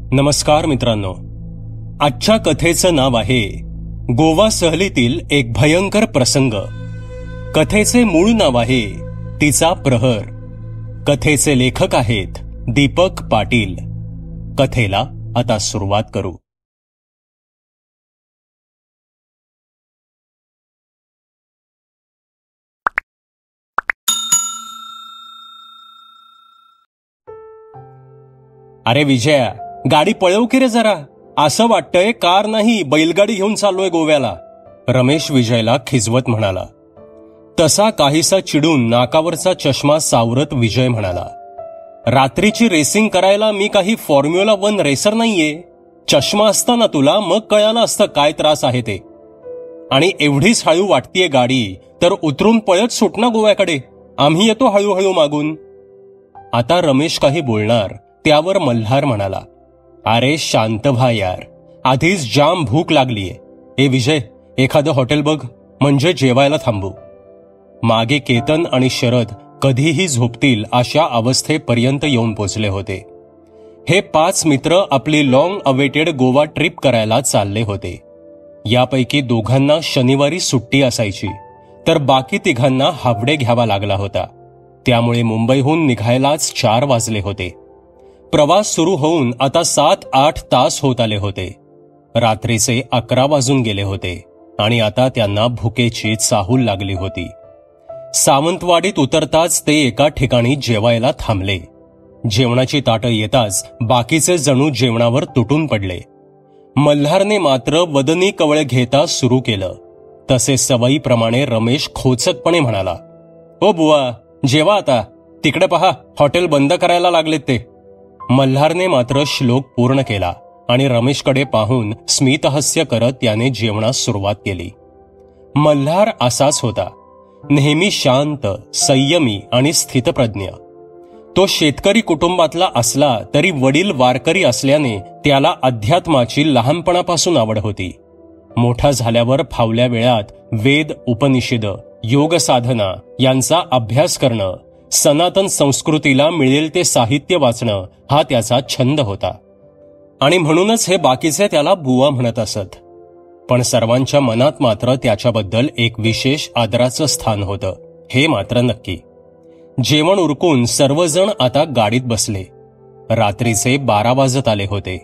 नमस्कार मित्रांनो, आजच्या कथेचं नाव आहे गोवा सहलीतील एक भयंकर प्रसंग. कथेचे मूळ नाव आहे तिचा प्रहर. कथेचे लेखक आहेत दीपक पाटील. कथेला आता सुरुवात करू. अरे विजया, गाडी पळव की रे जरा. असं वाटतंय कार नाही बैलगाडी घेऊन चाललोय गोव्याला. रमेश विजयला खिजवत म्हणाला. तसा काहीसा चिडून नाकावरचा चष्मा सावरत विजय म्हणाला, रात्रीची रेसिंग करायला मी काही फॉर्म्युला 1 रेसर नाहीये. चष्मा असता ना तुला मग कळालं असतं काय त्रास आहे ते. आणि एवढीच हळू वाटतीये गाडी तर उतरून पळत सुट ना गोव्याकडे. आम्ही येतो हळूहळू मागून. आता रमेश काही बोलणार त्यावर मल्हार म्हणाला, अरे शांत व्हा यार, आधीच जाम भूक लागलीये. ए विजय, एखादं हॉटेल बघ, म्हणजे जेवायला थांबू. मागे केतन आणि शरद कधीही झोपतील अशा अवस्थेपर्यंत येऊन पोचले होते. हे 5 मित्र आपली लॉंग अवेटेड गोवा ट्रिप करायला चालले होते. यापैकी दोघांना शनिवारी सुट्टी असायची, तर बाकी तिघांना हाफ डे घ्यावा लागला होता. त्यामुळे मुंबईहून निघायलाच 4 वाजले होते. प्रवास सुरू होऊन आता 7-8 तास होत आले होते. रात्रीचे 11 वाजून गेले होते आणि आता त्यांना भुकेची चाहूल लागली होती. सावंतवाडीत उतरताच ते एका ठिकाणी जेवायला थांबले. जेवणाची ताटं येताच बाकीचे जणू जेवणावर तुटून पडले. मल्हारने मात्र वदनी कवळ घेता सुरू केलं. तसे सवयीप्रमाणे रमेश खोचकपणे म्हणाला, ओ बुवा, जेवा आता. तिकडे पहा, हॉटेल बंद करायला लागलेत ते. मल्हारने मात्र श्लोक पूर्ण केला आणि रमेशकडे पाहून स्मितहास्य करत त्याने जेवणास सुरुवात केली. मल्हार असाच होता, नेहमी शांत, संयमी आणि स्थितप्रज्ञ. तो शेतकरी कुटुंबातला असला तरी वडील वारकरी असल्याने त्याला अध्यात्माची लहानपणापासून आवड होती. मोठा झाल्यावर फावल्या वेळात वेद, उपनिषद, योग साधना यांचा अभ्यास करणं, सनातन संस्कृतीला मिळेल ते साहित्य वाचणं हा त्याचा छंद होता. आणि म्हणूनच हे बाकीचे त्याला बुवा म्हणत असत. पण सर्वांच्या मनात मात्र त्याच्याबद्दल एक विशेष आदराचं स्थान होतं, हे मात्र नक्की. जेवण उरकून सर्वजण आता गाडीत बसले. रात्रीचे 12 वाजत आले होते.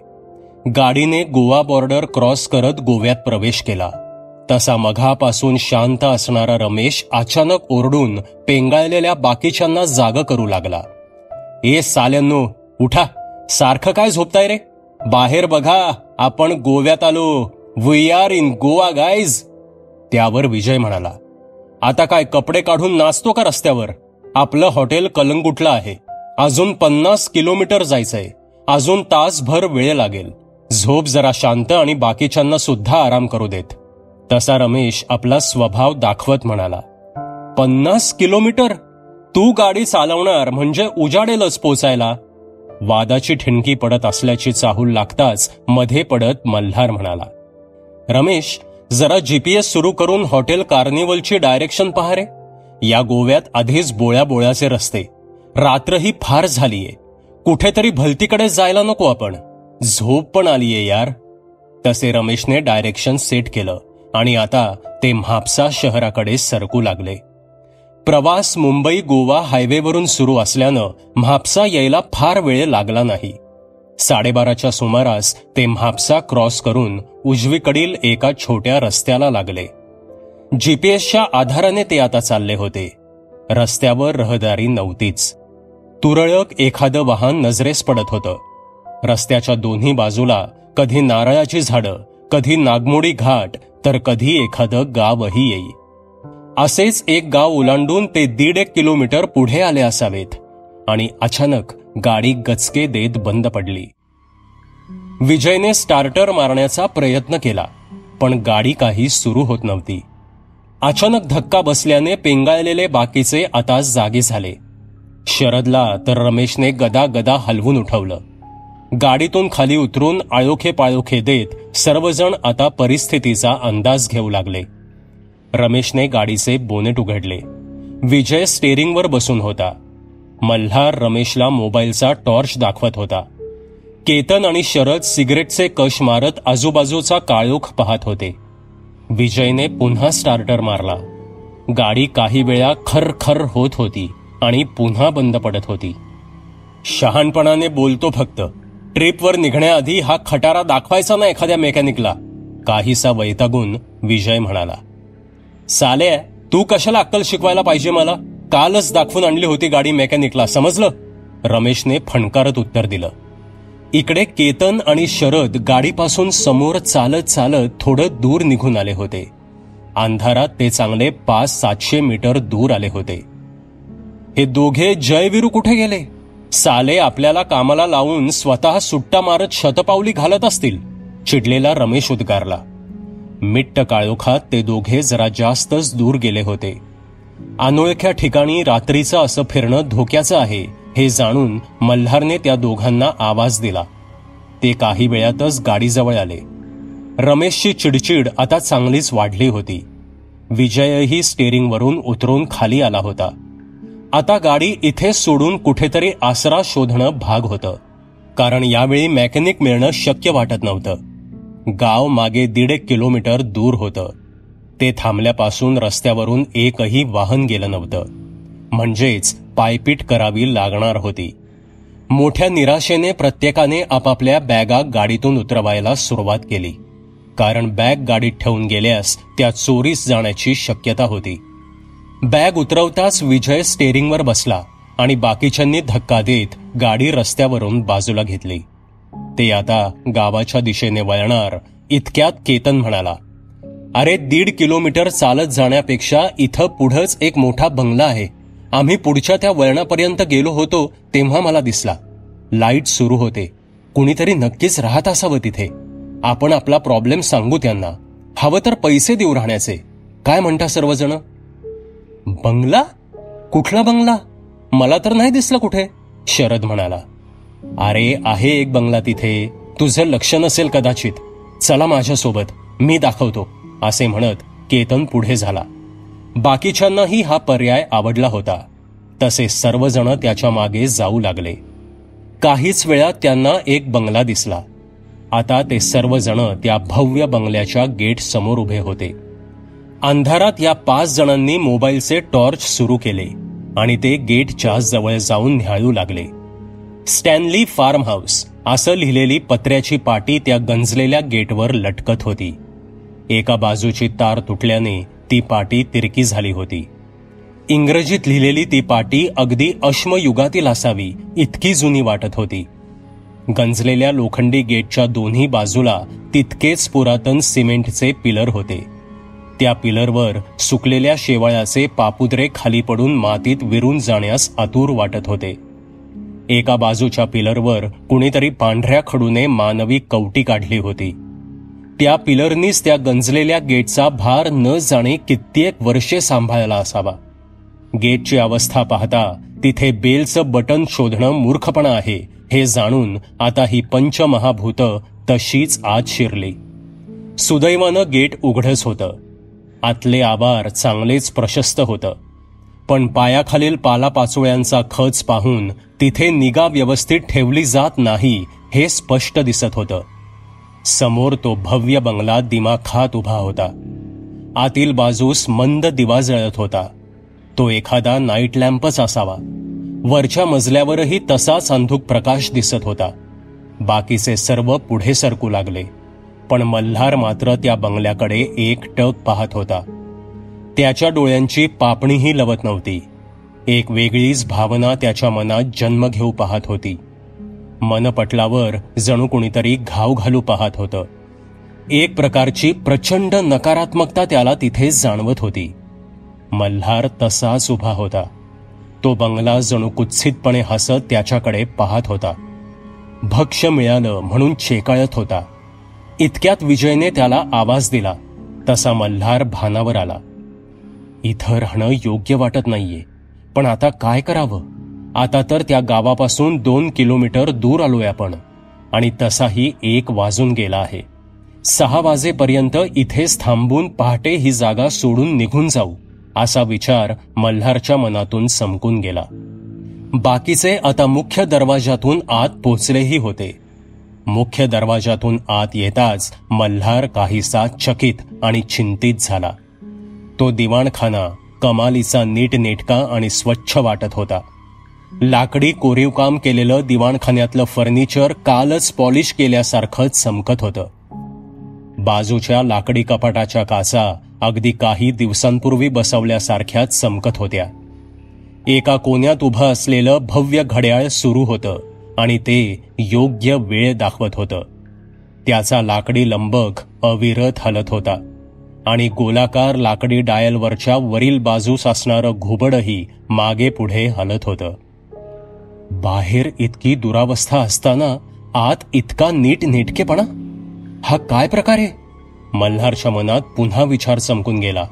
गाडीने गोवा बॉर्डर क्रॉस करत गोव्यात प्रवेश केला. तसा मघापासून शांत असणारा रमेश अचानक ओरडून पेंगाळलेल्या बाकीच्यांना जाग करू लागला. ए साल्यांनो, उठा, सारखं काय झोपताय रे? बाहेर बघा, आपण गोव्यात आलो. We are in Goa guys. त्यावर विजय म्हणाला, आता काय कपडे काढून नाचतो का रस्त्यावर? आपलं हॉटेल कलंगुटला आहे. अजून 50 किलोमीटर जायचंय. अजून तासभर वेळ लागेल. झोप जरा शांत आणि बाकीच्यांना सुद्धा आराम करू देत. तसा रमेश आपला स्वभाव दाखवत म्हणाला, 50 किलोमीटर? तू गाडी चालवणार म्हणजे उजाडेलच पोचायला. वादाची ठिणगी पडत असल्याची चाहूल लागताच मध्ये पडत मल्हार म्हणाला, रमेश, जरा जीपीएस सुरू करून हॉटेल कार्निवलची डायरेक्शन पहा रे. या गोव्यात आधीच बोळ्याचे रस्ते. रात्रही फार झालीये. कुठेतरी भलतीकडे जायला नको आपण? झोप पण आलीये यार. तसे रमेशने डायरेक्शन सेट केलं आणि आता ते म्हापसा शहराकडे सरकू लागले. प्रवास मुंबई गोवा हायवेवरून सुरू असल्यानं म्हापसा यायला फार वेळ लागला नाही. 12:30च्या सुमारास ते म्हापसा क्रॉस करून उजवीकडील एका छोट्या रस्त्याला लागले. जीपीएसच्या आधाराने ते आता चालले होते. रस्त्यावर रहदारी नव्हतीच. तुरळक एखादं वाहन नजरेस पडत होतं. रस्त्याच्या दोन्ही बाजूला कधी नारळाची झाडं, कधी नागमोडी घाट, तर कधी एखादं गावही येई. असेच एक गाव ओलांडून ते 1.5 किलोमीटर पुढे आले असावेत आणि अचानक गाडी गचके देत बंद पडली. विजयने स्टार्टर मारण्याचा प्रयत्न केला, पण गाडी काही सुरू होत नव्हती. अचानक धक्का बसल्याने पेंगाळलेले बाकीचे आता जागे झाले. शरदला तर रमेशने गदा हलवून उठवलं. गाडीतून खाली उतरून आळोखे पाळोखे देत सर्वजण आता परिस्थितीचा अंदाज घेऊ लागले. रमेशने गाडीचे बोनेट उघडले. विजय स्टेअरिंगवर बसून होता. मल्हार रमेशला मोबाईलचा टॉर्च दाखवत होता. केतन आणि शरद सिगरेटचे कश मारत आजूबाजूचा काळोख पाहत होते. विजयने पुन्हा स्टार्टर मारला. गाडी काही वेळा खरखर होत होती आणि पुन्हा बंद पडत होती. शहाणपणाने बोलतो फक्त. ट्रिपवर निघण्याआधी हा खटारा दाखवायचा ना एखाद्या मेकॅनिकला, काहीसा वैतागून विजय म्हणाला. साले, तू कशाला अक्कल शिकवायला पाहिजे मला? कालच दाखवून आणली होती गाडी मेकॅनिकला, समजलं? रमेशने फणकारत उत्तर दिलं. इकडे केतन आणि शरद गाडीपासून समोर चालत चालत थोडं दूर निघून आले होते. अंधारात ते चांगले 500-700 मीटर दूर आले होते. हे दोघे जयवीरू कुठे गेले? साले आपल्याला कामाला लावून स्वतः सुट्टा मारत शतपावली घालत असतील, चिडलेला रमेश उद्गारला. मिट्ट काळोखात ते दोघे जरा जास्तच दूर गेले होते. अनोळख्या ठिकाणी रात्रीचं असं फिरणं धोक्याचं आहे हे जाणून मल्हारने त्या दोघांना आवाज दिला. ते काही वेळातच गाडीजवळ आले. रमेशची चिडचिड आता चांगलीच वाढली होती. विजयही स्टेअरिंगवरून उतरून खाली आला होता. आता गाडी इथे सोडून कुठेतरी आसरा शोधणं भाग होतं, कारण यावेळी मेकॅनिक मिळणं शक्य वाटत नव्हतं. गाव मागे 1.5 किलोमीटर दूर होतं. ते थांबल्यापासून रस्त्यावरून एकही वाहन गेलं नव्हतं, म्हणजेच पायपीट करावी लागणार होती. मोठ्या निराशेने प्रत्येकाने आपापल्या बॅगा गाडीतून उतरवायला सुरुवात केली, कारण बॅग गाडीत ठेवून गेल्यास त्या चोरीस जाण्याची शक्यता होती. बॅग उतरवताच विजय स्टेअरिंगवर बसला आणि बाकीच्यांनी धक्का देत गाडी रस्त्यावरून बाजूला घेतली. ते आता गावाच्या दिशेने वळणार इतक्यात केतन म्हणाला, अरे 1.5 किलोमीटर चालत जाण्यापेक्षा इथं पुढंच एक मोठा बंगला आहे. आम्ही पुढच्या त्या वळणापर्यंत गेलो होतो तेव्हा मला दिसला. लाईट सुरू होते. कुणीतरी नक्कीच राहत असावं तिथे. आपण आपला प्रॉब्लेम सांगू त्यांना. हवं तर पैसे देऊ राहण्याचे. काय म्हणता सर्वजण? बंगला? कुठला बंगला? मला तर नाही दिसला कुठे, शरद म्हणाला. अरे आहे एक बंगला तिथे, तुझं लक्ष नसेल कदाचित. चला माझ्यासोबत, मी दाखवतो, असे म्हणत केतन पुढे झाला. बाकीच्यांनाही हा पर्याय आवडला होता. तसे सर्वजण त्याच्या मागे जाऊ लागले. काहीच वेळात त्यांना एक बंगला दिसला. आता ते सर्वजण त्या भव्य बंगल्याच्या गेट समोर उभे होते. अंधारात या 5 जणांनी मोबाईलचे टॉर्च सुरू केले आणि ते गेटच्या जवळ जाऊन न्याहाळू लागले. स्टॅनली फार्म हाऊस असं लिहिलेली पत्र्याची पाटी त्या गंजलेल्या गेटवर लटकत होती. एका बाजूची तार तुटल्याने ती पाटी तिरकी झाली होती. इंग्रजीत लिहिलेली ती पाटी अगदी अश्मयुगातील असावी इतकी जुनी वाटत होती. गंजलेल्या लोखंडी गेटच्या दोन्ही बाजूला तितकेच पुरातन सिमेंटचे पिलर होते. त्या पिलरवर सुकलेल्या शेवाळाचे पापुद्रे खाली पडून मातीत विरून जाण्यास आतुर वाटत होते. एका बाजूच्या पिलरवर कुणीतरी पांढऱ्या खडूने मानवी कवटी काढली होती. त्या पिलरनीच त्या गंजलेल्या गेटचा भार न जाणे कित्येक वर्षे सांभाळला असावा. गेटची अवस्था पाहता तिथे बेलचं बटन शोधणं मूर्खपणा आहे हे जाणून आता ही पंचमहाभूतं तशीच आत शिरली. सुदैवानं गेट उघडच होतं. आतले आवार चांगलेच प्रशस्त होतं, पण पायाखालील पालापाचोळ्यांचा खच पाहून तिथे निगा व्यवस्थित ठेवली जात नाही हे स्पष्ट दिसत होतं. समोर तो भव्य बंगला दिमाखात उभा होता. आतील बाजूस मंद दिवा जळत होता. तो एखादा नाईट लॅम्पच असावा. वरच्या मजल्यावरही तसाच अंधुक प्रकाश दिसत होता. बाकीचे सर्व पुढे सरकू लागले, पण मल्हार मात्र त्या बंगल्याकडे एकटक पाहत होता. त्याच्या डोळ्यांची पापणीही लवत नव्हती. एक वेगळीच भावना त्याच्या मनात जन्म घेऊ पाहत होती. मनपटलावर जणू कुणीतरी घाव घालू पाहत होतं. एक प्रकारची प्रचंड नकारात्मकता त्याला तिथे जाणवत होती. मल्हार तसाच उभा होता. तो बंगला जणू कुत्सितपणे हसत त्याच्याकडे पाहत होता. भक्ष्य मिळालं म्हणून चेकाळत होता. इतक्यात विजयने त्याला आवाज दिला. तसा मल्हार भानावर आला. इथं राहणं योग्य वाटत नाहीये, पण आता काय करावं? आता तर त्या गावापासून 2 किलोमीटर दूर आलोय आपण, आणि तसाही 1 वाजून गेला आहे. 6 वाजेपर्यंत इथेच थांबून पहाटे ही जागा सोडून निघून जाऊ, असा विचार मल्हारच्या मनातून समकून गेला. बाकीचे आता मुख्य दरवाजातून आत पोचलेही होते. मुख्य दरवाजातून आत येताच मल्हार काहीसा चकित आणि चिंतित झाला. तो दिवाणखाना कमालीचा नीटनेटका आणि स्वच्छ वाटत होता. लाकडी कोरीवकाम केलेलं दिवाणखान्यातलं फर्निचर कालच पॉलिश केल्यासारखंच चमकत होतं. बाजूच्या लाकडी कपाटाच्या काचा अगदी काही दिवसांपूर्वी बसवल्यासारख्याच चमकत होत्या. एका कोण्यात उभं असलेलं भव्य घड्याळ सुरू होतं आणि ते योग्य वेळ दाखवत होतं. त्याचा लाकडी लंबक अविरत हलत होता आणि गोलाकार लाकडी डायलवरच्या वरील बाजूस असणारं घुबडही मागे पुढे हलत होतं. बाहेर इतकी दुरावस्था असताना आत इतका नीटनेटकेपणा, हा काय प्रकार आहे? मल्हारच्या मनात पुन्हा विचार चमकून गेला.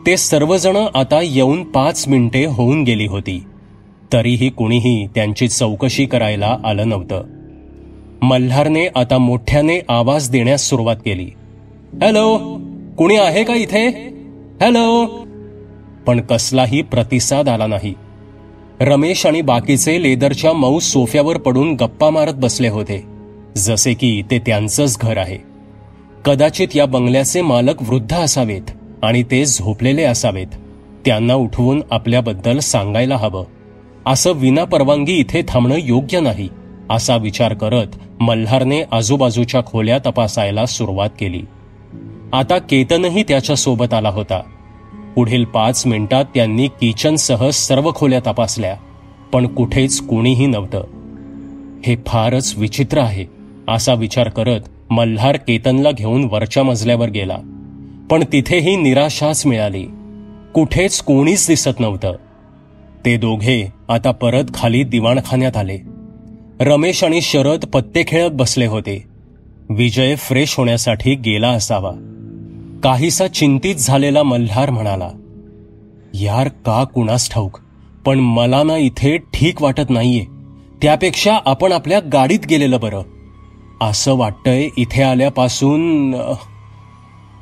ते सर्वजण आता येऊन 5 मिनिटे होऊन गेली होती, तरीही कुणीही त्यांची चौकशी करायला आलं नव्हतं. मल्हारने आता मोठ्याने आवाज देण्यास सुरुवात केली. हॅलो, कुणी आहे का इथे? हॅलो. पण कसलाही प्रतिसाद आला नाही. रमेश आणि बाकीचे लेदरच्या मऊ सोफ्यावर पडून गप्पा मारत बसले होते, जसे की ते त्यांचंच घर आहे. कदाचित या बंगल्याचे मालक वृद्ध असावेत आणि ते झोपलेले असावेत. त्यांना उठवून आपल्याबद्दल सांगायला हवं. असं विना परवानगी इथे थांबणं योग्य नाही, असा विचार करत मल्हारने आजूबाजूच्या खोल्या तपासायला सुरुवात केली. आता केतनही त्याच्या सोबत आला होता. पुढील 5 मिनिटात त्यांनी किचनसह सर्व खोल्या तपासल्या, पण कुठेच कोणीही नव्हतं. हे फारच विचित्र आहे, असा विचार करत मल्हार केतनला घेऊन वरच्या मजल्यावर गेला. पण तिथेही निराशाच मिळाली. कुठेच कोणीच दिसत नव्हतं. ते दोघे आता परत खाली दिवाणखान्यात आले. रमेश आणि शरद पत्ते खेळत बसले होते. विजय फ्रेश होण्यासाठी गेला असावा. काहीसा चिंतित झालेला मल्हार म्हणाला, यार का कुणास ठाऊक, पण मला ना इथे ठीक वाटत नाहीये. त्यापेक्षा आपण आपल्या गाडीत गेलेलं बरं. असं वाटतंय इथे आल्यापासून.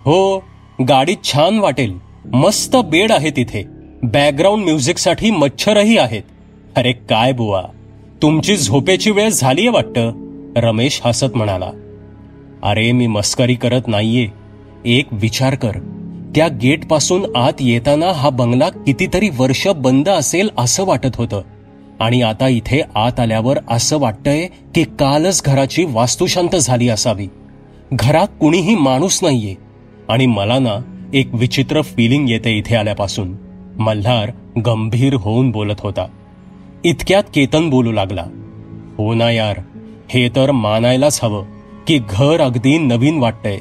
हो, गाडीत छान वाटेल. मस्त बेड आहे तिथे. बॅकग्राऊंड म्युझिकसाठी मच्छरही आहेत. अरे काय बुवा, तुमची झोपेची वेळ झालीये वाटतं, रमेश हसत म्हणाला. अरे मी मस्करी करत नाहीये. एक विचार कर, त्या गेटपासून आत येताना हा बंगला कितीतरी वर्ष बंद असेल असं वाटत होतं, आणि आता इथे आत आल्यावर असं वाटतंय की कालच घराची वास्तुशांत झाली असावी. घरात कुणीही माणूस नाहीये आणि मला ना एक विचित्र फिलिंग येते इथे आल्यापासून, मल्हार गंभीर होऊन बोलत होता. इतक्यात केतन बोलू लागला. हो ना यार, हे तर मानायलाच हवं की घर अगदी नवीन वाटतंय.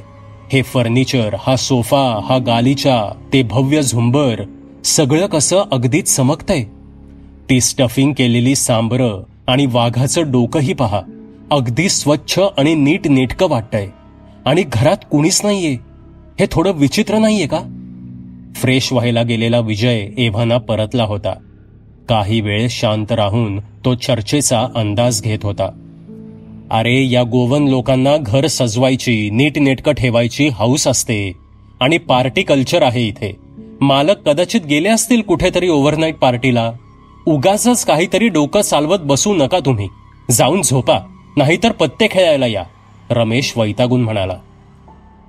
हे फर्निचर, हा सोफा, हा गालिचा, ते भव्य झुंबर, सगळं कसं अगदीच चमकतंय. ती स्टफिंग केलेली सांबरं आणि वाघाचं डोकंही पहा, अगदी स्वच्छ आणि नीटनेटकं वाटतंय. आणि घरात कुणीच नाहीये. हे थोडं विचित्र नाहीये का? फ्रेश व्हायला गेलेला विजय एव्हाना परतला होता. काही वेळ शांत राहून तो चर्चेचा अंदाज घेत होता. अरे या गोवन लोकांना घर सजवायची, नीटनेटकं ठेवायची हौस असते आणि पार्टी कल्चर आहे इथे. मालक कदाचित गेले असतील कुठेतरी ओव्हरनाईट पार्टीला. उगाचच काहीतरी डोकं चालवत बसू नका तुम्ही. जाऊन झोपा, नाहीतर पत्ते खेळायला या, रमेश वैतागून म्हणाला.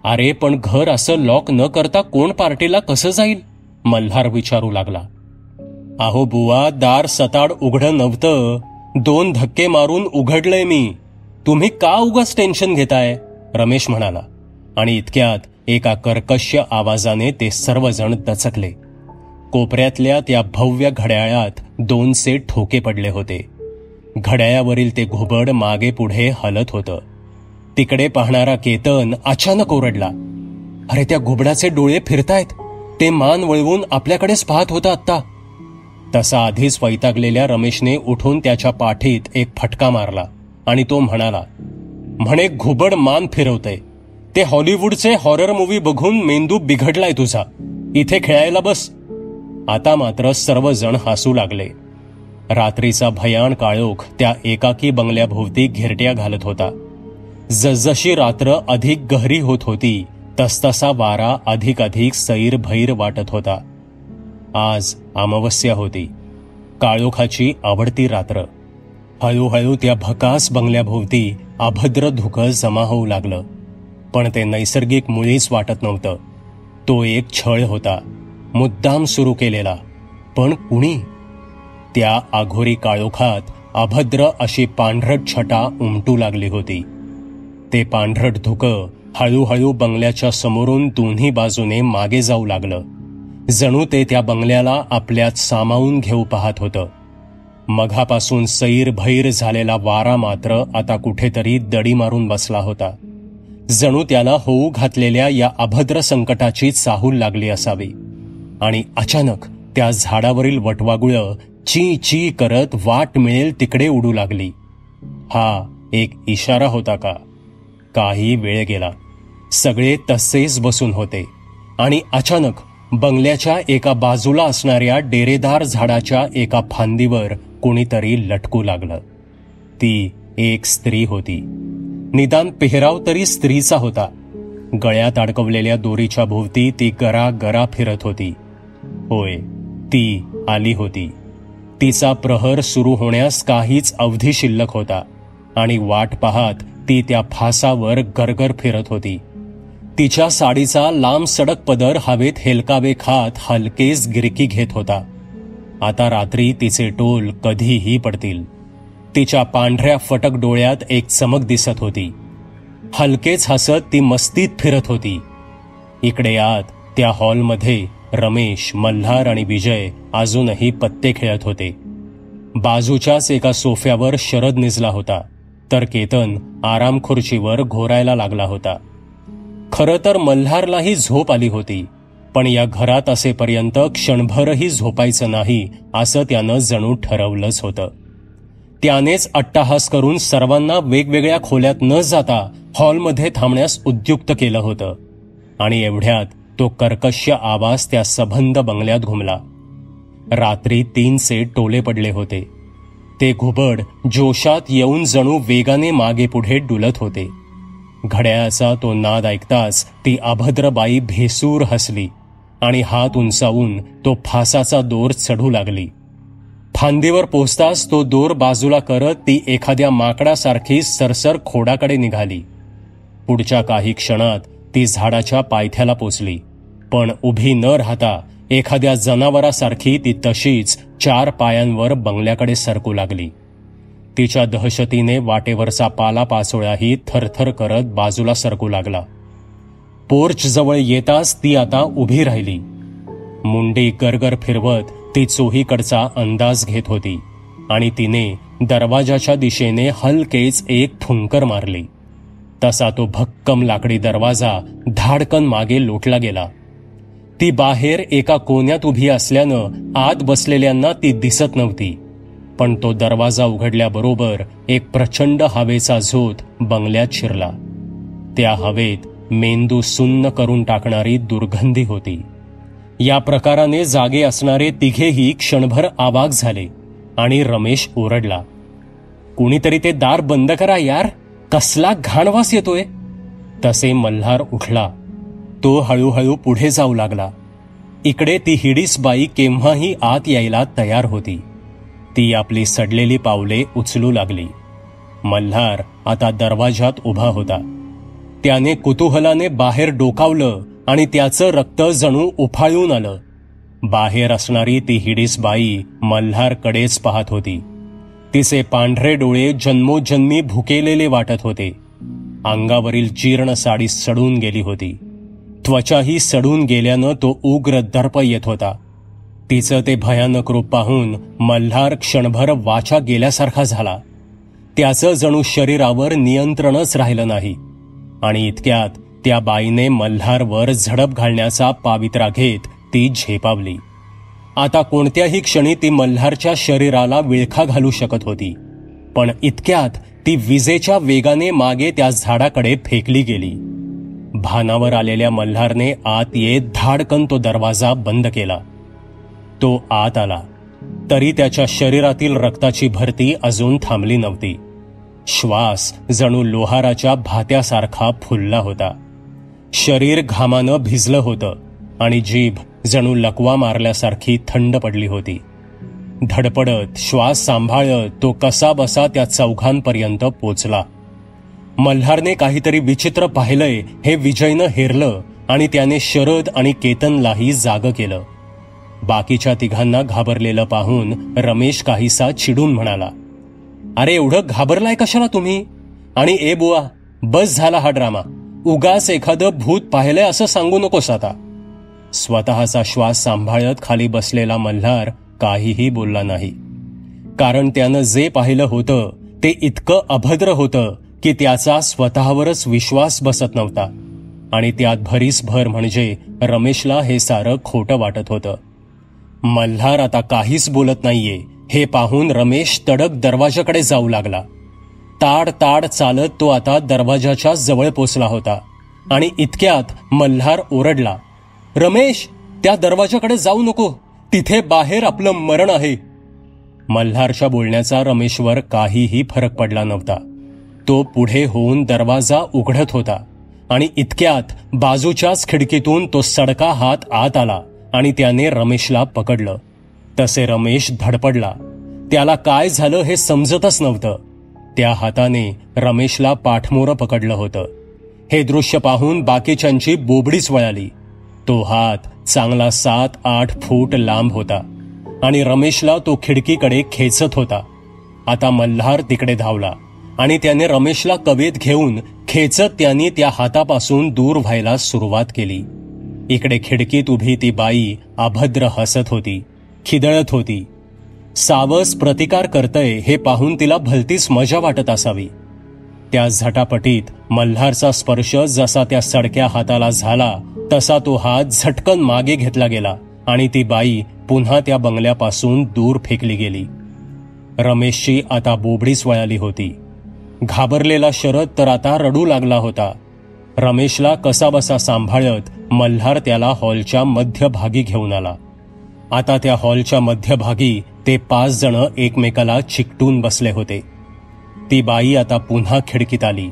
अरे पण घर असं लॉक न करता कोण पार्टीला कसं जाईल, मल्हार विचारू लागला. अहो बुवा, दार सताड उघडं नव्हतं. 2 धक्के मारून उघडलंय मी. तुम्ही का उगाच टेन्शन घेताय, रमेश म्हणाला. आणि इतक्यात एका कर्कश आवाजाने ते सर्वजण दचकले. कोपऱ्यातल्या त्या भव्य घड्याळात 2 ठोके पडले होते. घड्याळावरील ते घुबड मागे पुढे हलत होतं. तिकडे पाहणारा केतन अचानक ओरडला. अरे त्या घुबडाचे डोळे फिरतायत. ते मान वळवून आपल्याकडेच पाहत होता आत्ता. तसा आधीच वैतागलेल्या रमेशने उठून त्याच्या पाठीत एक फटका मारला आणि तो म्हणाला, म्हणे घुबड मान फिरवतय. ते हॉलिवूडचे हॉरर मूव्ही बघून मेंदू बिघडलाय तुझा. इथे खेळायला बस. आता मात्र सर्वजण हसू लागले. रात्रीचा भयान काळोख त्या एकाकी बंगल्याभोवती घिरट्या घालत होता. जसजशी रात्र अधिक गहरी होत होती तसतसा वारा अधिक सैर भैर वाटत होता. आज अमावस्या होती. काळोखाची आवडती रात्र. हळूहळू त्या भकास बंगल्याभोवती अभद्र धुकं जमा होऊ लागलं. पण ते नैसर्गिक मुळीच वाटत नव्हतं. तो एक छळ होता, मुद्दाम सुरू केलेला. पण कुणी? त्या आघोरी काळोखात अभद्र अशी पांढरट छटा उमटू लागली होती. ते पांढरट धुकं हळूहळू बंगल्याच्या समोरून दोन्ही बाजूने मागे जाऊ लागलं. जणू ते त्या बंगल्याला आपल्यात सामावून घेऊ पाहत होतं. मघापासून सैरभैर झालेला वारा मात्र आता कुठेतरी दडी मारून बसला होता. जणू त्याला होऊ घातलेल्या या अभद्र संकटाची चाहूल लागली असावी. आणि अचानक त्या झाडावरील वटवागुळं ची ची करत वाट मिळेल तिकडे उडू लागली. हा एक इशारा होता का? काही वेळ गेला. सगळे तसेच बसून होते आणि अचानक बंगल्याच्या एका बाजूला असणाऱ्या डेरेदार झाडाच्या एका फांदीवर कोणीतरी लटकू लागलं. ती एक स्त्री होती. निदान पेहराव तरी स्त्रीचा होता. गळ्यात अडकवलेल्या दोरीच्या भोवती ती गरा गरा फिरत होती. होय, ती आली होती. तिचा प्रहर सुरू होण्यास काहीच अवधी शिल्लक होता आणि वाट पाहत ती त्या फासावर गरगर फिरत होती. तिच्या साडीचा लांब सडक पदर हवेत हेलकावे खात हलकेच गिरकी घेत होता. आता रात्री तिचे टोल कधीही पडतील. तिच्या पांढऱ्या फटक डोळ्यात एक चमक दिसत होती. हलकेच हसत ती मस्तीत फिरत होती. इकडे आत त्या हॉलमध्ये रमेश, मल्हार आणि विजय अजूनही पत्ते खेळत होते. बाजूच्याच एका सोफ्यावर शरद निजला होता, तर केतन आराम खुर्चीवर घोरायला लागला होता. खरं तर मल्हारलाही झोप आली होती, पण या घरात असेपर्यंत क्षणभरही झोपायचं नाही असं त्यानं जणू ठरवलंच होतं. त्यानेच अट्टाहास करून सर्वांना वेगवेगळ्या खोल्यात न जाता हॉलमध्ये थांबण्यास उद्युक्त केलं होतं. आणि एवढ्यात तो कर्कश्य आवाज त्या सबंध बंगल्यात घुमला. रात्री 3चे टोले पडले होते. ते घुबड जोशात येऊन जणू वेगाने मागे पुढे डुलत होते. घड्याळाचा तो नाद ऐकताच ती अभद्र बाई भेसूर हसली आणि हात उंचावून तो फासाचा दोर चढू लागली. फांदीवर पोचताच तो दोर बाजूला करत ती एखाद्या माकडासारखी सरसर खोडाकडे निघाली. पुढच्या काही क्षणात ती झाडाच्या पायथ्याला पोचली, पण उभी न राहता एखाद्या जनावरासारखी ती तशीच 4 पायांवर बंगल्याकडे सरकू लागली. तिच्या दहशतीने वाटेवरचा पालापाचोळाही थरथर करत बाजूला सरकू लागला. पोर्च जवळ येताच ती आता उभी राहिली. मुंडी गरगर फिरवत ती चोहीकडचा अंदाज घेत होती आणि तिने दरवाजाच्या दिशेने हलकेच एक ठुंकर मारली. तसा तो भक्कम लाकडी दरवाजा धाडकन मागे लोटला गेला. ती बाहेर एका कोण्यात उभी असल्यानं आत बसलेल्यांना ती दिसत नव्हती, पण तो दरवाजा उघडल्याबरोबर एक प्रचंड हवेचा झोत बंगल्यात शिरला. त्या हवेत मेंदू सुन्न करून टाकणारी दुर्गंधी होती. या प्रकाराने जागे असणारे तिघेही क्षणभर आवाक झाले आणि रमेश ओरडला, कुणीतरी ते दार बंद करा यार, कसला घाणवास येतोय. तसे मल्हार उठला. तो हळूहळू पुढे जाऊ लागला. इकडे ती हिडीस बाई केव्हाही आत यायला तयार होती. ती आपली सडलेली पावले उचलू लागली. मल्हार आता दरवाजात उभा होता. त्याने कुतूहलाने बाहेर डोकावलं आणि त्याचं रक्त जणू उफाळून आलं. बाहेर असणारी ती हिडीस बाई मल्हारकडेच पाहत होती. तिचे पांढरे डोळे जन्मोजन्मी भुकेलेले वाटत होते. अंगावरील जीर्ण साडी सडून गेली होती. त्वचाही सडून गेल्यानं तो उग्र दर्प येत होता. तिचं ते भयानक रूप पाहून मल्हार क्षणभर वाचा गेल्यासारखा झाला. त्याचं जणू शरीरावर नियंत्रणच राहिलं नाही आणि इतक्यात त्या बाईने मल्हारवर झडप घालण्याचा पावित्रा घेत ती झेपावली. आता कोणत्याही क्षणी ती मल्हारच्या शरीराला विळखा घालू शकत होती, पण इतक्यात ती विजेच्या वेगाने मागे त्या झाडाकडे फेकली गेली. भानावर आलेल्या मल्हारने आत येत धाडकन तो दरवाजा बंद केला. तो आत आला तरी त्याच्या शरीरातील रक्ताची भरती अजून थांबली नव्हती. श्वास जणू लोहाराच्या भात्यासारखा फुलला होता. शरीर घामानं भिजलं होतं आणि जीभ जणू लकवा मारल्यासारखी थंड पडली होती. धडपडत श्वास सांभाळत तो कसा बसा त्या चौघांपर्यंत पोचला. मल्हारने काहीतरी विचित्र पाहिलंय हे विजयनं हेरलं आणि त्याने शरद आणि केतनलाही जाग केलं. बाकीच्या तिघांना घाबरलेलं पाहून रमेश काहीसा चिडून म्हणाला, अरे एवढं घाबरलाय कशाला तुम्ही? आणि ए बुवा, बस झाला हा ड्रामा. उगाच एखादं भूत पाहिलंय असं सांगू नकोस आता. स्वतःचा श्वास सांभाळत खाली बसलेला मल्हार काहीही बोलला नाही. कारण त्यानं जे पाहिलं होतं ते इतकं अभद्र होतं की त्याचा स्वतःवरच विश्वास बसत नव्हता. आणि त्यात भरीसभर म्हणजे रमेशला हे सारं खोटं वाटत होतं. मल्हार आता काहीच बोलत नाहीये हे पाहून रमेश तडक दरवाजाकडे जाऊ लागला. ताड ताड चालत तो आता दरवाजाच्या जवळ पोचला होता आणि इतक्यात मल्हार ओरडला, रमेश, त्या दरवाजाकडे जाऊ नको, तिथे बाहेर आपलं मरण आहे. मल्हारच्या बोलण्याचा रमेशवर काहीही फरक पडला नव्हता. तो पुढे होऊन दरवाजा उघडत होता आणि इतक्यात बाजूच्याच खिडकीतून तो सडका हात आत आला आणि त्याने रमेशला पकडलं. तसे रमेश धडपडला. त्याला काय झालं हे समजतच नव्हतं. त्या हाताने रमेशला पाठमोरं पकडलं होतं. हे दृश्य पाहून बाकीच्यांची बोबडीच वळाली. तो हात चांगला 7-8 फूट लांब होता आणि रमेशला तो खिडकीकडे खेचत होता. आता मल्हार तिकडे धावला आणि त्याने रमेशला कवेत घेऊन खेचत त्यांनी त्या हातापासून दूर व्हायला सुरुवात केली. इकडे खिडकीत उभी ती बाई अभद्र हसत होती, खिदळत होती. सावस प्रतिकार करतय हे पाहून तिला भलतीच मजा वाटत असावी. त्या झटापटीत मल्हारचा स्पर्श जसा त्या सडक्या हाताला झाला तसा तो हात झटकन मागे घेतला गेला आणि ती बाई पुन्हा त्या बंगल्यापासून दूर फेकली गेली. रमेशची आता बोबडीच वळाली होती. घाबरलेला शरद तर आता रडू लागला होता. रमेशला कसाबसा सांभाळत मल्हार त्याला हॉलच्या मध्यभागी घेऊन आला. आता त्या हॉलच्या मध्यभागी ते 5 जण एकमेकाला चिकटून बसले होते. ती बाई आता पुन्हा खिडकीत आली.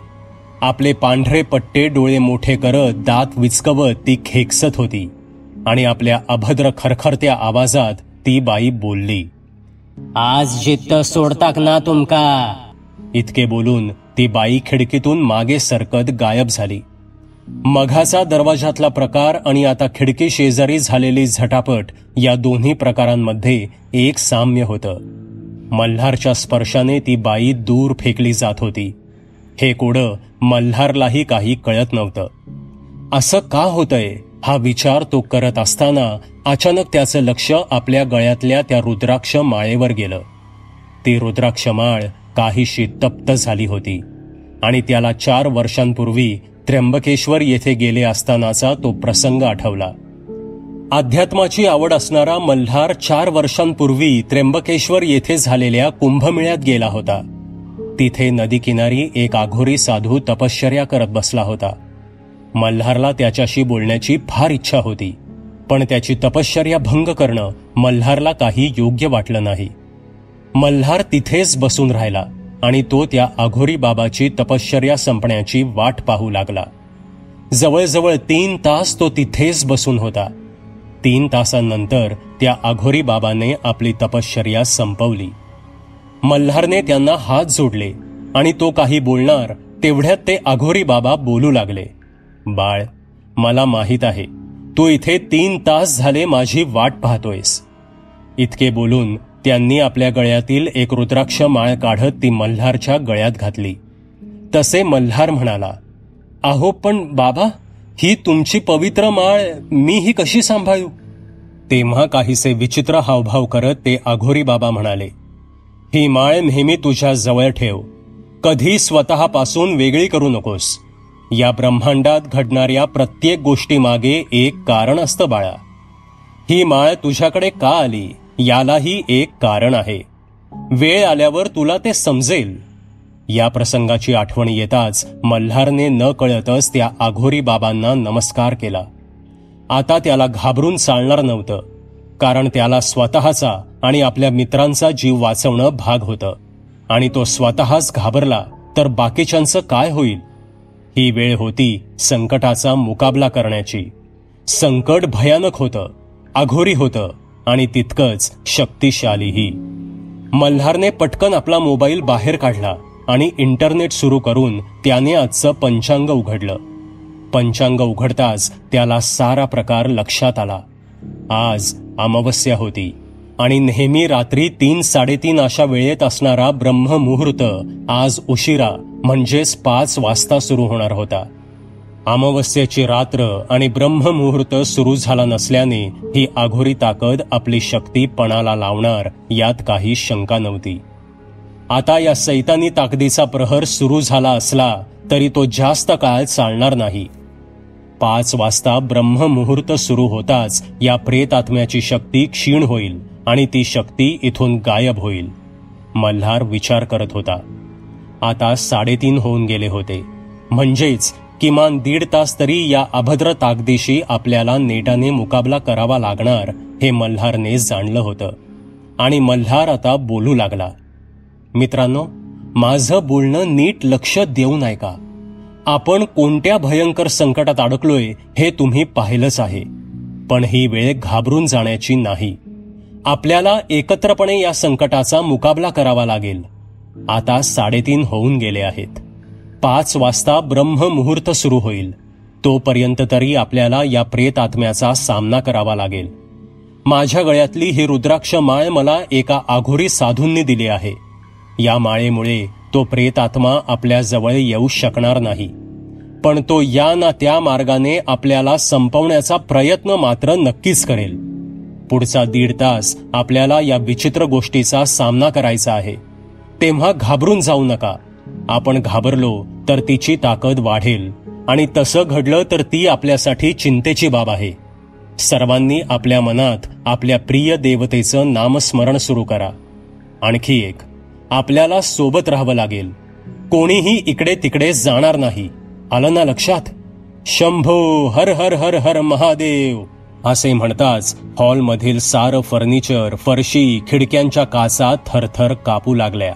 आपले पांढरे पट्टे डोळे मोठे करत दात विचकवत ती खेकसत होती आणि आपल्या अभद्र खरखरत्या आवाजात ती बाई बोलली, आज जित्त सोडताक ना तुमका. इतके बोलून ती बाई खिडकीतून मागे सरकत गायब झाली. मघाचा दरवाजातला प्रकार आणि आता खिडकी शेजारी झालेली झटापट या दोन्ही प्रकारांमध्ये एक साम्य होतं. मल्हारच्या स्पर्शाने ती बाई दूर फेकली जात होती. हे कोडं मल्हारलाही काही कळत नव्हतं. असं का होतंय हा विचार तो करत असताना अचानक त्याचं लक्ष आपल्या गळ्यातल्या त्या रुद्राक्ष माळेवर गेलं. ती रुद्राक्ष माळ काहीशी तप्त झाली होती आणि त्याला 4 वर्षांपूर्वी त्र्यंबकेश्वर येथे गेले असतानाचा तो प्रसंग आठवला. अध्यात्माची आवड असणारा मल्हार 4 वर्षांपूर्वी त्र्यंबकेश्वर येथे झालेल्या कुंभमेळ्यात गेला होता. तिथे नदीकिनारी एक आघोरी साधू तपश्चर्या करत बसला होता. मल्हारला त्याच्याशी बोलण्याची फार इच्छा होती, पण त्याची तपश्चर्या भंग करणं मल्हारला काही योग्य वाटलं नाही. मल्हार तिथेच बसून राहिला आणि तो त्या आघोरी बाबाची तपश्चर्या संपण्याची वाट पाहू लागला. जवळजवळ 3 तास तो तिथेच बसून होता. 3 तासांनंतर त्या आघोरी बाबाने आपली तपश्चर्या संपवली. मल्हारने त्यांना हात जोडले आणि तो काही बोलणार तेवढ्यात ते आघोरी बाबा बोलू लागले, बाळ, मला माहीत आहे तू इथे 3 तास झाले माझी वाट पाहतोयस. इतके बोलून त्यांनी आपल्या गळ्यातील एक रुद्राक्ष माळ काढत ती मल्हारच्या गळ्यात घातली. तसे मल्हार म्हणाला, अहो पण बाबा, ही तुमची पवित्र माळ मी ही कशी सांभाळू? तेव्हा काहीसे विचित्र हावभाव करत ते आघोरी बाबा म्हणाले, ही माळ नेहमी तुझ्या जवळ ठेव. कधी स्वतःपासून वेगळी करू नकोस. या ब्रह्मांडात घडणाऱ्या प्रत्येक गोष्टीमागे एक कारण असतं बाळा. ही माळ तुझ्याकडे का आली यालाही एक कारण आहे. वेळ आल्यावर तुला ते समजेल. या प्रसंगाची आठवण येताच मल्हारने न कळतच त्या आघोरी बाबांना नमस्कार केला. आता त्याला घाबरून चालणार नव्हतं, कारण त्याला स्वतःचा आणि आपल्या मित्रांचा जीव वाचवणं भाग होतं आणि तो स्वतःच घाबरला तर बाकीच्यांचं काय होईल? ही वेळ होती संकटाचा मुकाबला करण्याची. संकट भयानक होतं, अघोरी होतं आणि तितकंच शक्तिशालीही. मल्हारने पटकन आपला मोबाईल बाहेर काढला आणि इंटरनेट सुरू करून त्याने आजचं पंचांग उघडलं. पंचांग उघडताच त्याला सारा प्रकार लक्षात आला. आज अमावस्या होती आणि नेहमी रात्री 3-3:30 अशा वेळेत असणारा ब्रह्ममुहूर्त आज उशिरा म्हणजेच 5 वाजता सुरू होणार होता. अमावस्येची रात्र आणि ब्रह्ममुहूर्त सुरू झाला नसल्याने ही अघोरी ताकद आपली शक्ती पणाला लावणार यात काही शंका नव्हती. आता या सैतानी ताकदीचा प्रहर सुरू झाला असला तरी तो जास्त काळ चालणार नाही. 5 वाजता ब्रह्ममुहूर्त सुरू होताच या प्रेतात्म्याची शक्ती क्षीण होईल आणि ती शक्ती इथून गायब होईल. मल्हार विचार करत होता. आता 3:30 होऊन गेले होते, म्हणजेच किमान 1.5 तास तरी या अभद्र ताकदीशी आपल्याला नेटाने मुकाबला करावा लागणार हे मल्हारने जाणलं होतं. आणि मल्हार आता बोलू लागला. मित्रांनो, माझं बोलणं नीट लक्ष देऊन ऐका. आपण कोणत्या भयंकर संकटात अडकलोय हे तुम्ही पाहिलंच आहे, पण ही वेळ घाबरून जाण्याची नाही. आपल्याला एकत्रपणे या संकटाचा मुकाबला करावा लागेल. आता 3:30 होऊन गेले आहेत. 5 वाजता ब्रह्ममुहूर्त सुरू होईल. तोपर्यंत तरी आपल्याला या प्रेत आत्म्याचा सामना करावा लागेल. माझ्या गळ्यातली ही रुद्राक्ष माळ मला एका अघोरी साधूंनी दिली आहे. या माळेमुळे तो प्रेत आत्मा आपल्या जवळ येऊ शकणार नाही, पण तो या ना त्या मार्गाने आपल्याला संपवण्याचा प्रयत्न मात्र नक्कीच करेल. पुढचा 1.5 तास आपल्याला या विचित्र गोष्टीचा सामना करायचा आहे. तेव्हा घाबरून जाऊ नका. आपण घाबरलो तर तिची ताकद वाढेल आणि तसं घडलं तर ती आपल्यासाठी चिंतेची बाब आहे. सर्वांनी आपल्या मनात आपल्या प्रिय देवतेचं नामस्मरण सुरू करा. आणखी एक, आपल्याला सोबत राहावं लागेल. कोणीही इकडे तिकडे जाणार नाही. आलं ना लक्षात? शंभो हर हर हर हर महादेव असे म्हणताच हॉलमधील सारं फर्निचर, फरशी, खिडक्यांच्या काचा थरथर कापू लागल्या.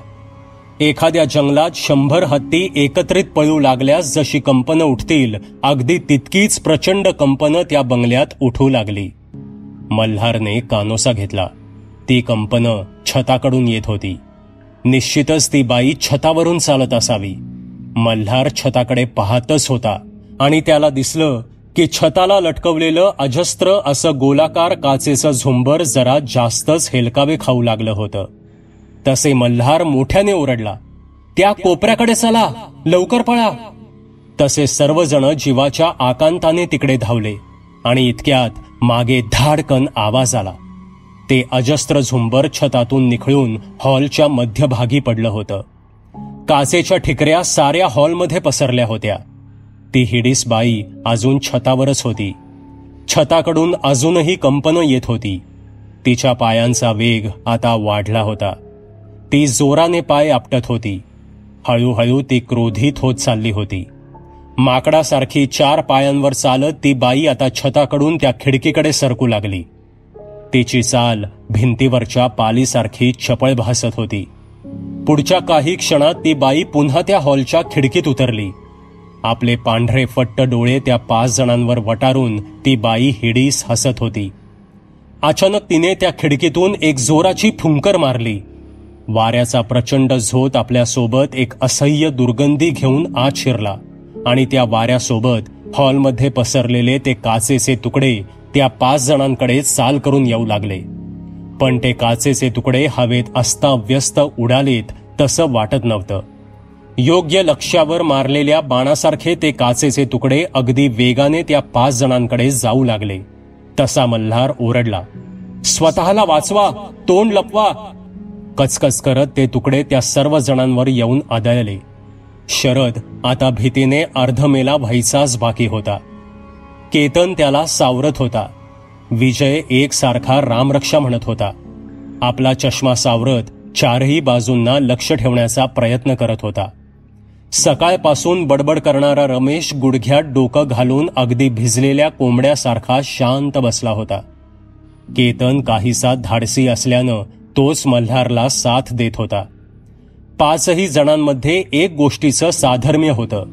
एखाद्या जंगलात 100 हत्ती एकत्रित पळू लागल्यास जशी कंपनं उठतील, अगदी तितकीच प्रचंड कंपनं त्या बंगल्यात उठू लागली. मल्हारने कानोसा घेतला. ती कंपनं छताकडून येत होती. निश्चितच ती बाई छतावरून चालत असावी. मल्हार छताकडे पाहतच होता आणि त्याला दिसलं की छताला लटकवलेलं अजस्त्र असं गोलाकार काचेचं झुंबर जरा जास्तच हेलकावे खाऊ लागलं होतं. तसे मल्हार मोठ्याने ओरडला, त्या कोपऱ्याकडे चला, लवकर पळा. तसे सर्वजण जीवाच्या आकांताने तिकडे धावले आणि इतक्यात मागे धाडकन आवाज आला. ते अजस्त्र झुंबर छतातून निखळून हॉलच्या मध्यभागी पडलं होतं. काचेच्या ठिकऱ्या साऱ्या हॉलमध्ये पसरल्या होत्या. ती हिडीस बाई अजून छतावरच होती. छताकडून अजूनही कंपनं येत होती. तिच्या पायांचा वेग आता वाढला होता. ती जोराने पाय आपटत होती. हळूहळू ती क्रोधित होत चालली होती. माकडासारखी 4 पायांवर चालत ती बाई आता छताकडून त्या खिडकीकडे सरकू लागली. तिची चाल भिंतीवरच्या पालीसारखी चपळ भासत होती. पुढच्या काही क्षणात ती बाई पुन्हा त्या हॉलच्या खिडकीत उतरली. आपले पांढरे फट्ट डोळे त्या 5 जणांवर वटारून ती बाई हिडीस हसत होती. अचानक तिने त्या खिडकीतून एक जोराची फुंकर मारली. वाऱ्याचा प्रचंड झोत आपल्यासोबत एक असह्य दुर्गंधी घेऊन आत शिरला आणि त्या वाऱ्यासोबत हॉलमध्ये पसरलेले ते काचेचे तुकडे त्या 5 जणांकडे चाल करून येऊ लागले. पण ते काचेचे तुकडे हवेत अस्ताव्यस्त उडालेत तसं वाटत नव्हतं. योग्य लक्ष्यावर मारलेल्या बाणासारखे ते काचेचे तुकडे अगदी वेगाने त्या 5 जणांकडे जाऊ लागले. तसा मल्हार ओरडला, स्वतःला वाचवा, तोंड लपवा. कचकच करत ते तुकडे त्या सर्व जणांवर येऊन आदळले. शरद आता भीतीने अर्धमेला व्हायचाच बाकी होता. केतन त्याला सावरत होता. विजय एकसारखा रामरक्षा म्हणत होता. आपला चष्मा सावरत 4ही बाजूंना लक्ष ठेवण्याचा प्रयत्न करत होता. सकाळपासून बडबड करणारा रमेश गुडघ्यात डोकं घालून अगदी भिजलेल्या कोंबड्यासारखा शांत बसला होता. केतन काहीसा धाडसी असल्यानं तोच मल्हारला साथ देत होता. 5ही जणांमध्ये एक गोष्टीचं साधर्म्य होतं,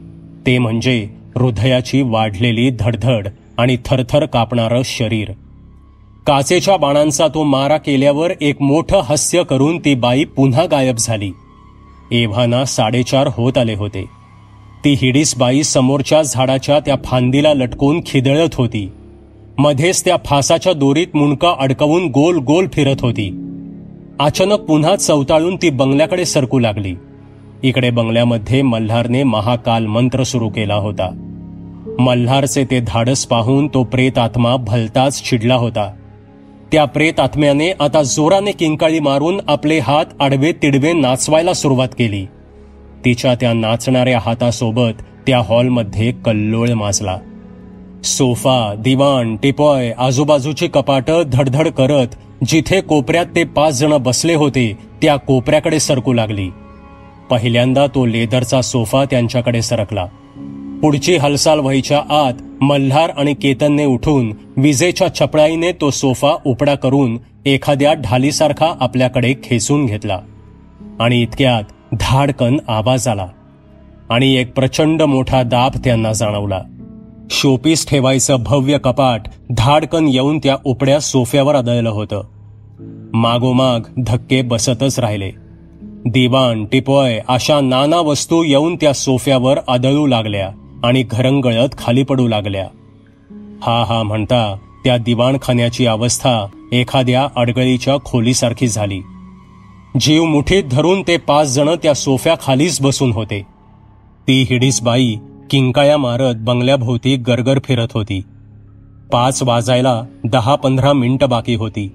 ते म्हणजे हृदयाची वाढलेली धडधड आणि थरथर कापणारं शरीर. काचेच्या बाणांचा तो मारा केल्यावर एक मोठं हास्य करून ती बाई पुन्हा गायब झाली. एव्हाना 4:30 होत आले होते. ती हिडीस बाई समोरच्या झाडाच्या त्या फांदीला लटकून खिदळत होती. मध्येच त्या फासाच्या दोरीत मुंडका अडकवून गोल गोल फिरत होती. अचानक पुन्हा चवताळून ती बंगल्याकडे सरकू लागली. इकडे बंगल्यामध्ये मल्हारने महाकाल मंत्र सुरू केला होता. मल्हारचे ते धाडस पाहून तो प्रेत आत्मा भलताच चिडला होता. त्या प्रेत आत्म्याने आता जोराने किंकाळी मारून आपले हात आडवे तिडवे नाचवायला सुरुवात केली. तिच्या त्या नाचणाऱ्या हातासोबत त्या हॉलमध्ये कल्लोळ माजला. सोफा, दिवाण, टिपॉय, आजूबाजूची कपाटं धडधड करत जिथे कोपऱ्यात ते 5 जण बसले होते त्या कोपऱ्याकडे सरकू लागली. पहिल्यांदा तो लेदरचा सोफा त्यांच्याकडे सरकला. पुढची हालचाल व्हायच्या आत मल्हार आणि केतनने उठून विजेच्या छपळाईने तो सोफा उपडा करून एखाद्या ढालीसारखा आपल्याकडे खेचून घेतला. आणि इतक्यात धाडकन आवाज आला आणि एक प्रचंड मोठा दाब त्यांना जाणवला. शोपीस ठेवायचं भव्य कपाट धाडकन येऊन त्या उपड्या सोफ्यावर आदळलं होतं. मागोमाग धक्के बसतच राहिले. दिवाण, टिपॉय अशा नाना वस्तू येऊन त्या सोफ्यावर आदळू लागल्या आणि घरंगळत खाली पडू लागल्या. हा हा म्हणता त्या दिवाणखान्याची अवस्था एखाद्या अडगळीच्या खोलीसारखी झाली. जीव मुठीत धरून ते 5 जण त्या सोफ्या खालीच बसून होते. ती हिडीस बाई किंकाया मारत बंगल्याभोवती गरगर फिरत होती. 5 वाजायला 10-15 मिनिटं बाकी होती.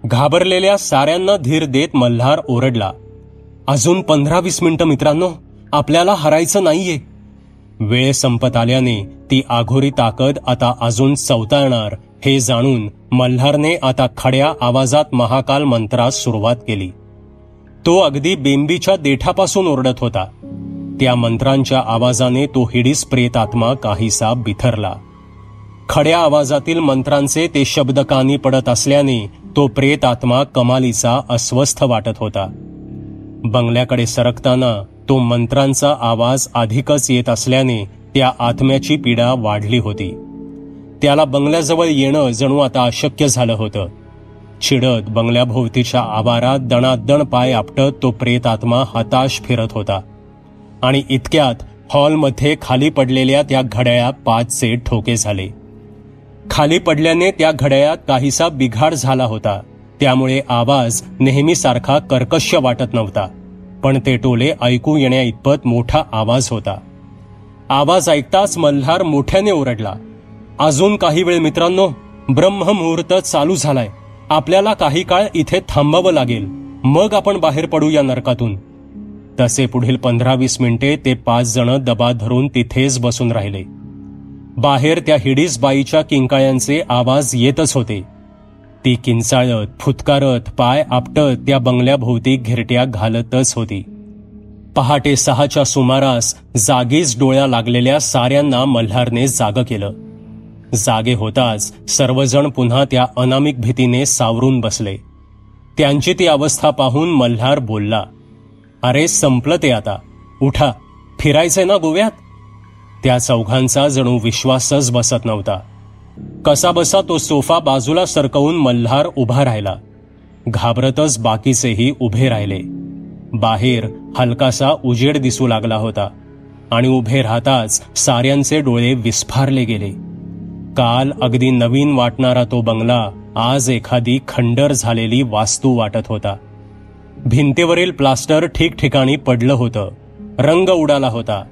घाबरलेल्या साऱ्यांना धीर देत मल्हार ओरडला, अजून 15-20 मिनिटं मित्रांनो, आपल्याला हरायचं नाहीये. वेळ संपत आल्याने ती आघोरी ताकद आता अजून चवताळणार हे जाणून मल्हारने आता खड्या आवाजात महाकाल मंत्रास सुरुवात केली. तो अगदी बेंबीच्या देठापासून ओरडत होता. त्या मंत्रांच्या आवाजाने तो हिडीस प्रेत आत्मा काहीसा बिथरला. खड्या आवाजातील मंत्रांचे ते शब्द कानी पडत असल्याने तो प्रेत आत्मा कमालीचा अस्वस्थ वाटत होता. बंगल्याकडे सरकताना तो मंत्रांचा आवाज अधिकच येत असल्याने त्या आत्म्याची पीडा वाढली होती. त्याला बंगल्याजवळ येणं जणू आता अशक्य झालं होतं. चिडत बंगल्याभोवतीच्या आवारात दणादण पाय आपटत तो प्रेत आत्मा हताश फिरत होता. आणि इतक्यात हॉलमध्ये खाली पडलेल्या त्या घड्याळात 5चे ठोके झाले. खाली पडल्याने त्या घड्याळात काहीसा बिघाड झाला होता. त्यामुळे आवाज नेहमीसारखा कर्कश वाटत नव्हता, पण ते टोले ऐकू येण्या इतपत मोठा आवाज होता. आवाज ऐकताच मल्हार मोठ्याने ओरडला, अजून काही वेळ मित्रांनो, ब्रह्ममुहूर्त चालू झालाय. आपल्याला काही काळ इथे थांबावं लागेल, मग आपण बाहेर पडू या नरकातून. तसे पुढील 15-20 मिनिटे ते 5 जण दबा धरून तिथेच बसून राहिले. बाहेर त्या हिडीस बाईच्या किंकाळ्यांचे आवाज येतच होते. ती किंचाळत, फुतकारत, पाय आपटत त्या बंगल्याभोवती घिरट्या घालतच होती. पहाटे 6च्या सुमारास जागीच डोळ्या लागलेल्या साऱ्यांना मल्हारने जागं केलं. जागे होताच सर्वजण पुन्हा त्या अनामिक भीतीने सावरून बसले. त्यांची ती अवस्था पाहून मल्हार बोलला, अरे संपलं ते आता, उठा, फिरायचंय ना गोव्यात. त्या चौघांचा जणू विश्वासच बसत नव्हता. कसाबसा तो सोफा बाजूला सरकवून मल्हार उभा राहिला. घाबरतच बाकीचेही उभे राहिले. बाहेर हलकासा उजेड दिसू लागला होता आणि उभे राहताच साऱ्यांचे डोळे विस्फारले गेले. काल अगदी नवीन वाटणारा तो बंगला आज एखादी खंडर झालेली वास्तू वाटत होता. भिंतीवरील प्लास्टर ठिकठिकाणी पडलं होतं. रंग उडाला होता.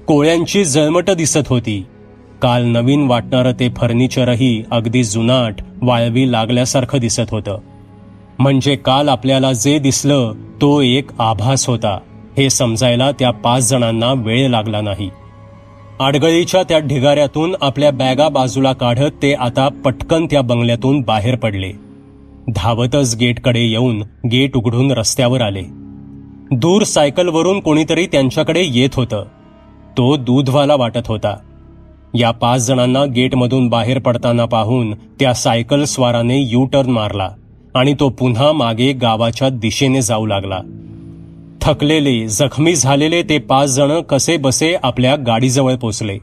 कोळ्यांची जळमट दिसत होती. काल नवीन वाटणारं ते फर्निचरही अगदी जुनाट, वाळवी लागल्यासारखं दिसत होतं. म्हणजे काल आपल्याला जे दिसलं तो एक आभास होता हे समजायला त्या 5 जणांना वेळ लागला नाही. आडगळीच्या त्या ढिगाऱ्यातून आपल्या बॅगा बाजूला काढत ते आता पटकन त्या बंगल्यातून बाहेर पडले. धावतच गेटकडे येऊन गेट उघडून रस्त्यावर आले. दूर सायकलवरून कोणीतरी त्यांच्याकडे येत होतं. तो दूधवाला वाटत होता. या 5 जणांना गेटमधून बाहेर पडताना पाहून त्या सायकल स्वाराने यू टर्न मारला आणि तो पुन्हा मागे गावाच्या दिशेने जाऊ लागला. थकलेले, जखमी झालेले ते 5 जण कसे बसे आपल्या गाडीजवळ पोचले.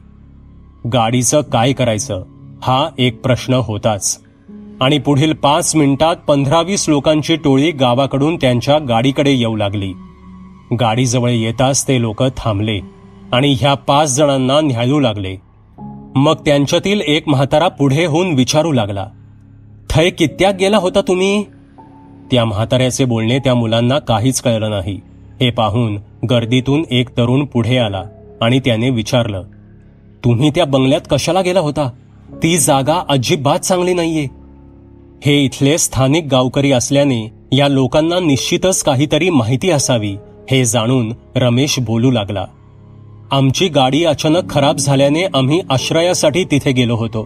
गाडीचं काय करायचं हा एक प्रश्न होताच. आणि पुढील 5 मिनिटात 15-20 लोकांची टोळी गावाकडून त्यांच्या गाडीकडे येऊ लागली. गाडीजवळ येताच ते लोक थांबले आणि ह्या 5 जणांना न्यायू लागले. मग त्यांच्यातील एक म्हातारा पुढे होऊन विचारू लागला, थय कित्याक गेला होता तुम्ही? त्या म्हाताऱ्याचे बोलणे त्या मुलांना काहीच कळलं नाही. हे पाहून गर्दीतून एक तरुण पुढे आला आणि त्याने विचारलं, तुम्ही त्या बंगल्यात कशाला गेला होता? ती जागा अजिबात चांगली नाहीये. हे इथले स्थानिक गावकरी असल्याने या लोकांना निश्चितच काहीतरी माहिती असावी हे जाणून रमेश बोलू लागला. आमची गाडी अचानक खराब झाल्याने आम्ही आश्रयासाठी तिथे गेलो होतो.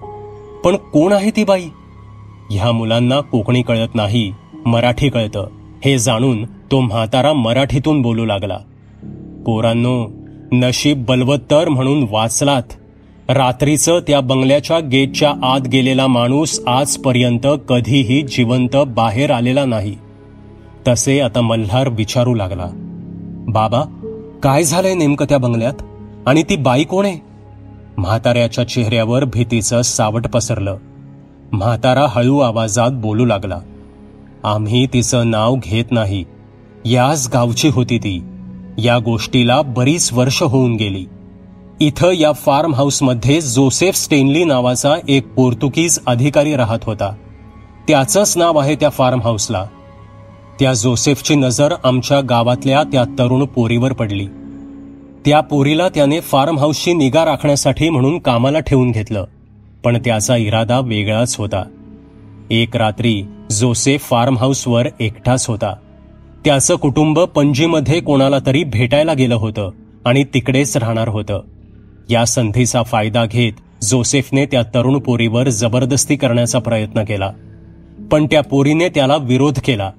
पण कोण आहे ती बाई? ह्या मुलांना कोकणी कळत नाही, मराठी कळतं हे जाणून तो म्हातारा मराठीतून बोलू लागला. पोरांनो, नशीब बलवत्तर म्हणून वाचलात. रात्रीचं त्या बंगल्याच्या गेटच्या आत गेलेला माणूस आजपर्यंत कधीही जिवंत बाहेर आलेला नाही. तसे आता मल्हार विचारू लागला, बाबा काय झालंय नेमकं त्या बंगल्यात? आणि ती बाई कोण आहे? म्हाताऱ्याच्या चेहऱ्यावर भीतीचं सावट पसरलं. म्हातारा हळू आवाजात बोलू लागला, आम्ही तिचं नाव घेत नाही. याच गावची होती ती. या गोष्टीला बरीच वर्ष होऊन गेली. इथं या फार्म हाऊसमध्ये जोसेफ स्टेनली नावाचा एक पोर्तुगीज अधिकारी राहत होता. त्याचंच नाव आहे त्या फार्म हाऊसला. त्या जोसेफची नजर आमच्या गावातल्या त्या तरुण पोरीवर पडली. त्या पोरीला त्याने फार्म हाऊसची निगा राखण्यासाठी म्हणून कामाला ठेवून घेतलं. पण त्याचा इरादा वेगळाच होता. एक रात्री जोसेफ फार्म हाऊसवर एकटाच होता. त्याचं कुटुंब पणजीमध्ये कोणाला तरी भेटायला गेलं होतं आणि तिकडेच राहणार होतं. या संधीचा फायदा घेत जोसेफने त्या तरुण पोरीवर जबरदस्ती करण्याचा प्रयत्न केला. पण त्या पोरीने त्याला विरोध केला.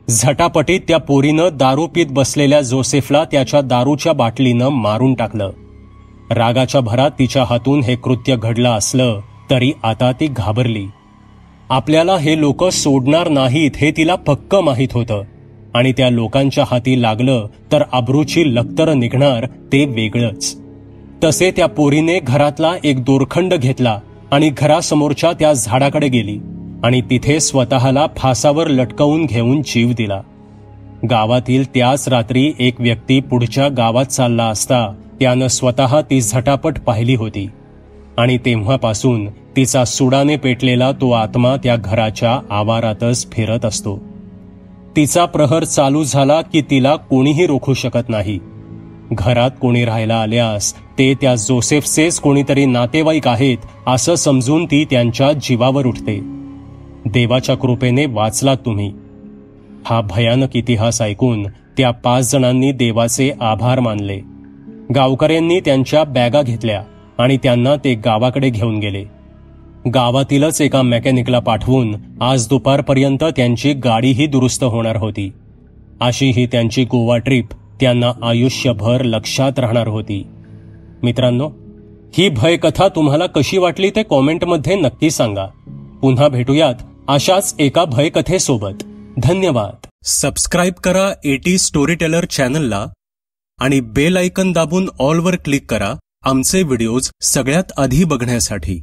झटापटीत त्या पोरीनं दारू पीत बसलेल्या जोसेफला त्याच्या दारूच्या बाटलीनं मारून टाकलं. रागाच्या भरात तिच्या हातून हे कृत्य घडलं असलं तरी आता ती घाबरली. आपल्याला हे लोक सोडणार नाहीत हे तिला पक्क माहीत होतं. आणि त्या लोकांच्या हाती लागलं तर अब्रूची लक्तर निघणार ते वेगळंच. तसे त्या पोरीने घरातला एक दोरखंड घेतला आणि घरासमोरच्या त्या झाडाकडे गेली आणि तिथे स्वतःला फासावर लटकवून घेऊन जीव दिला. गावातील त्याच रात्री एक व्यक्ती पुढच्या गावात चालला असता त्यानं स्वतः ती झटापट पाहिली होती आणि तेव्हापासून तिचा सुडाने पेटलेला तो आत्मा त्या घराच्या आवारातच फिरत असतो. तिचा प्रहर चालू झाला की तिला कोणीही रोखू शकत नाही. घरात कोणी राहायला आल्यास ते त्या जोसेफचेच कोणीतरी नातेवाईक आहेत असं समजून ती त्यांच्या जीवावर उठते. देवाच्या कृपेने वाचलात तुम्ही. हा भयानक इतिहास ऐकून त्या 5 जणांनी देवाचे आभार मानले. गावकऱ्यांनी त्यांच्या बॅगा घेतल्या आणि त्यांना ते गावाकडे घेऊन गेले. गावातीलच एका मेकॅनिकला पाठवून आज दुपारपर्यंत त्यांची गाडीही दुरुस्त होणार होती. अशी ही त्यांची गोवा ट्रिप त्यांना आयुष्यभर लक्षात राहणार होती. मित्रांनो, ही भयकथा तुम्हाला कशी वाटली ते कॉमेंटमध्ये नक्की सांगा. पुन्हा भेटूयात अशाच एका भयकथेसोबत. धन्यवाद. सबस्क्राईब करा एटी स्टोरी टेलर चॅनलला आणि बेल आयकन दाबून ऑलवर क्लिक करा आमचे व्हिडिओज सगळ्यात आधी बघण्यासाठी.